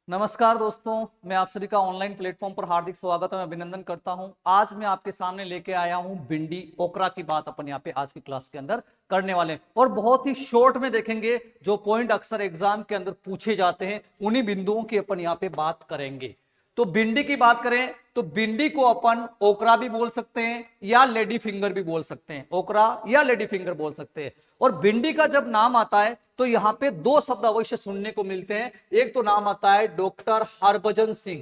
नमस्कार दोस्तों, मैं आप सभी का ऑनलाइन प्लेटफॉर्म पर हार्दिक स्वागत और अभिनंदन करता हूं। आज मैं आपके सामने लेके आया हूं भिंडी ओकरा की बात अपन यहाँ पे आज की क्लास के अंदर करने वाले हैं और बहुत ही शॉर्ट में देखेंगे। जो पॉइंट अक्सर एग्जाम के अंदर पूछे जाते हैं उन्हीं बिंदुओं की अपन यहाँ पे बात करेंगे। तो भिंडी की बात करें तो भिंडी को अपन ओकरा भी बोल सकते हैं या लेडी फिंगर भी बोल सकते हैं, ओकरा या लेडी फिंगर बोल सकते हैं। और भिंडी का जब नाम आता है तो यहां पे दो शब्द अवश्य सुनने को मिलते हैं। एक तो नाम आता है डॉक्टर हरभजन सिंह,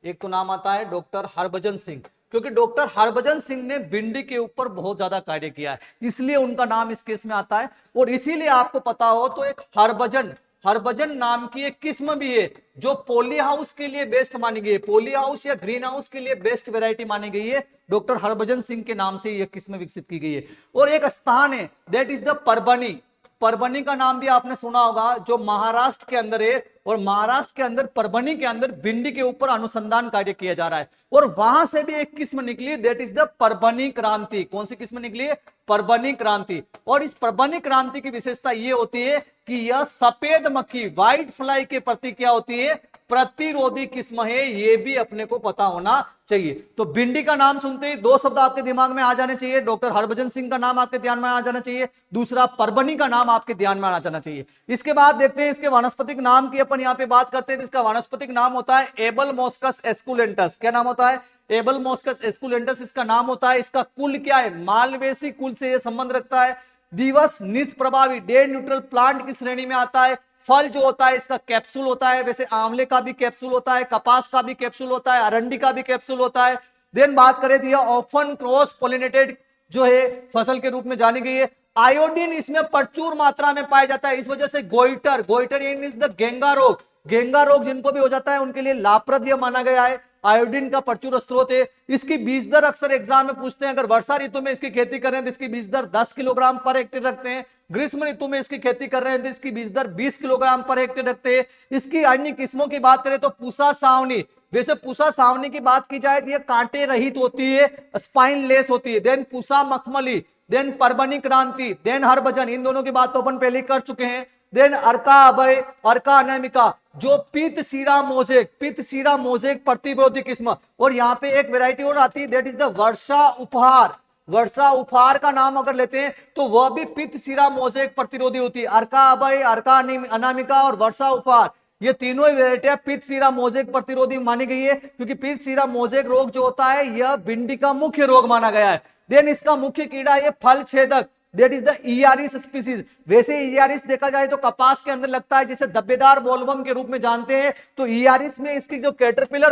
एक तो नाम आता है डॉक्टर हरभजन सिंह, क्योंकि डॉक्टर हरभजन सिंह ने भिंडी के ऊपर बहुत ज्यादा कार्य किया है, इसलिए उनका नाम इस केस में आता है। और इसीलिए आपको पता हो तो एक हरभजन हरभजन नाम की एक किस्म भी है जो पॉली हाउस के लिए बेस्ट मानी गई है, पॉली हाउस या ग्रीन हाउस के लिए बेस्ट वैरायटी मानी गई है। डॉक्टर हरभजन सिंह के नाम से यह किस्म विकसित की गई है। और एक स्थान है that is the Parbhani. Parbhani का नाम भी आपने सुना होगा, जो महाराष्ट्र के अंदर है। और महाराष्ट्र के अंदर परभनी के अंदर भिंडी के ऊपर अनुसंधान कार्य किया जा रहा है। और वहां से भी एक किस्म निकली दैट इज द परभनी क्रांति। कौन सी किस्म निकली है? परभनी क्रांति। और इस परभनी क्रांति की विशेषता यह होती है कि यह सफेद मक्खी व्हाइट फ्लाई के प्रति क्या होती है? प्रतिरोधी किस्म है। यह भी अपने को पता होना चाहिए। तो भिंडी का नाम सुनते ही दो शब्द आपके दिमाग में आ जाने चाहिए। डॉक्टर हरभजन सिंह का नाम आपके ध्यान में आ जाना चाहिए, दूसरा परभनी का नाम आपके ध्यान में आ जाना चाहिए। इसके बाद देखते हैं इसके वानस्पतिक नाम की अपन यहाँ पे बात करते हैं। इसका वानस्पतिक नाम होता है एबलमोस्कस एस्कुलेंटस। क्या नाम होता है? एबलमोस्कस एस्कुलेंटस इसका नाम होता है। इसका कुल क्या है? मालवेसी कुल से यह संबंध रखता है। दिवस निष्प्रभावी डे न्यूट्रल प्लांट की श्रेणी में आता है। फल जो होता है इसका कैप्सूल होता है। वैसे आंवले का भी कैप्सूल होता है, कपास का भी कैप्सूल होता है, अरंडी का भी कैप्सूल होता है। देन बात करें तो यह ऑफन क्रॉस पोलिनेटेड जो है फसल के रूप में जानी गई है। आयोडीन इसमें प्रचुर मात्रा में पाया जाता है। इस वजह से गोइटर गोइटर इज द गेंगा रोग जिनको भी हो जाता है उनके लिए लाभप्रद यह माना गया है। आयोडीन का प्रचुर स्रोत है। इसकी बीज दर अक्सर एग्जाम में पूछते हैं। अगर वर्षा ऋतु में इसकी खेती कर रहे हैं तो इसकी बीज दर 10 किलोग्राम पर हेक्टेयर रखते हैं। ग्रीष्म ऋतु में इसकी खेती कर रहे हैं तो इसकी बीज दर 20 किलोग्राम पर हेक्टेयर रखते हैं। इसकी अन्य किस्मों की बात करें तो पूसा सावनी, वैसे पूसा सावनी की बात की जाए तो यह कांटे रहित होती है, स्पाइनलेस होती है। देन पूसा मखमली, देन परभनी क्रांति, देन हरभजन, इन दोनों की बात तो अपन पहले कर चुके हैं। देन अर्का अभय, अर्का अनामिका जो पित्त सीरा मोजेक प्रतिरोधी किस्म। और यहाँ पे एक वैरायटी और आती है दैट इज द वर्षा उपहार। वर्षा उपहार का नाम अगर लेते हैं तो वह भी पित्त सीरा मोजेक प्रतिरोधी होती है। अर्का अभय, अर्का अनामिका और वर्षा उपहार, ये तीनों ही वेरायटियां पित्त सीरा मोजेक प्रतिरोधी मानी गई है, क्योंकि पित्त सीरा मोजेक रोग जो होता है यह भिंडी का मुख्य रोग माना गया है। देन इसका मुख्य कीड़ा ये फल छेदक दैट इज द ईआरिस स्पीसीज। वैसे ईआरिस देखा जाए तो कपास के अंदर लगता है, जिसे धब्बेदार बोलवर्म के रूप में जानते हैं। तो ईआरिस में इसकी जो कैटरपिलर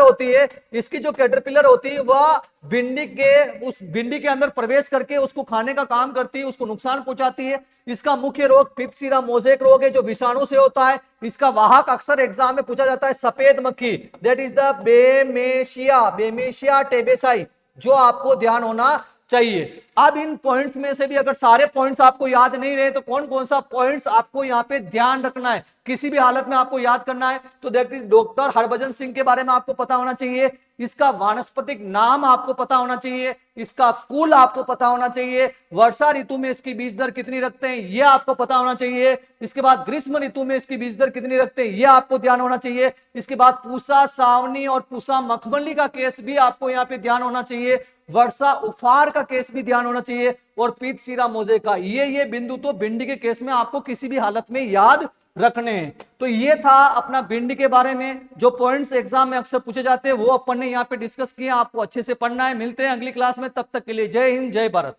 होती है वह भिंडी के अंदर प्रवेश करके उसको खाने का काम करती है, उसको नुकसान पहुंचाती है। इसका मुख्य रोग पित्त सीरा मोजेक रोग है जो विषाणु से होता है। इसका वाहक अक्सर एग्जाम में पूछा जाता है सफेद मक्खी दैट इज द बेमेशिया टेबेसाई, जो आपको ध्यान होना चाहिए। अब इन पॉइंट्स में से भी अगर सारे पॉइंट्स आपको याद नहीं रहे तो कौन कौन सा पॉइंट्स आपको यहाँ पे ध्यान रखना है, किसी भी हालत में आपको याद करना है, तो देखिए डॉक्टर हरभजन सिंह के बारे में आपको पता होना चाहिए। इसका वानस्पतिक नाम आपको पता होना चाहिए। इसका कुल आपको पता होना चाहिए। वर्षा ऋतु में इसकी बीज दर कितनी रखते हैं यह आपको पता होना चाहिए। इसके बाद ग्रीष्म ऋतु में इसकी बीज दर कितनी रखते हैं यह आपको ध्यान होना चाहिए। इसके बाद पूसा सावनी और पूसा मखमली का केस भी आपको यहाँ पे ध्यान होना चाहिए। वर्षा उपहार का केस भी ध्यान होना चाहिए। और पित्त सीरा मोजेक का ये बिंदु तो भिंडी के केस में आपको किसी भी हालत में याद रखने हैं। तो ये था अपना भिंडी के बारे में जो पॉइंट्स एग्जाम में अक्सर पूछे जाते हैं वो अपन ने यहाँ पे डिस्कस किया। आपको अच्छे से पढ़ना है। मिलते हैं अगली क्लास में, तब तक के लिए जय हिंद, जय भारत।